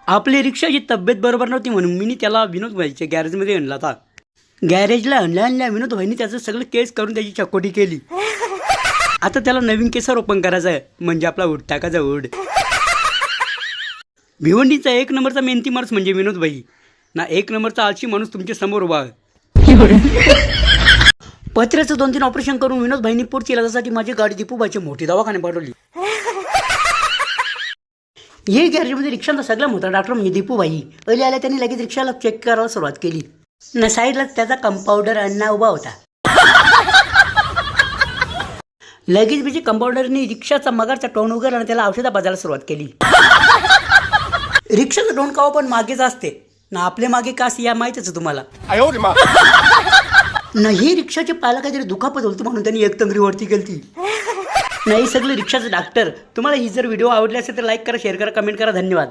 आपली रिक्षाची तब्येत बरोबर नव्हती म्हणून मी त्याला विनोद भाईच्या गॅरेजमध्ये आणला होता. गॅरेजला आणल्या विनोद भाईनी त्याचं सगळं केस करून त्याची चकोटी केली. आता त्याला नवीन केसारोपण करायचं आहे, म्हणजे आपला उड टाकायचा उड. भिवंडीचा 1 नंबरचा मेहनती माणूस म्हणजे विनोद भाई ना. 1 नंबरचा आळशी माणूस तुमच्या समोर उभा आहे. पत्र्याचं 2-3 ऑपरेशन करून विनोद भाईनी पुढच्या इलाजासाठी माझी गाडी दीपूबाईची मोठी दवाखाने पाठवली. हे गॅरेजमध्ये रिक्षांचा सगळा मोठा डॉक्टर म्हणजे दीपूबाई. पहिले आल्या त्यांनी लगेच रिक्षाला चेक करायला सुरुवात केली ना. साईडला त्याचा कंपाऊंडर अण्णा उभा होता. लगेच म्हणजे कंपाऊंडरनी रिक्षाचा मगारचा टोन उघडला आणि त्याला औषधा पाजायला सुरुवात केली. रिक्षाचा टोन कावा पण मागेच असते ना. आपले मागे कास या माहितीच तुम्हाला. नाही रिक्षाचे पाला काहीतरी दुखापत होतं म्हणून त्यांनी एक तंगरी वरती केली. नाही सगळे रिक्षाचे डॉक्टर. तुम्हाला ही जर व्हिडिओ आवडली असेल तर लाईक करा, शेअर करा, कमेंट करा. धन्यवाद.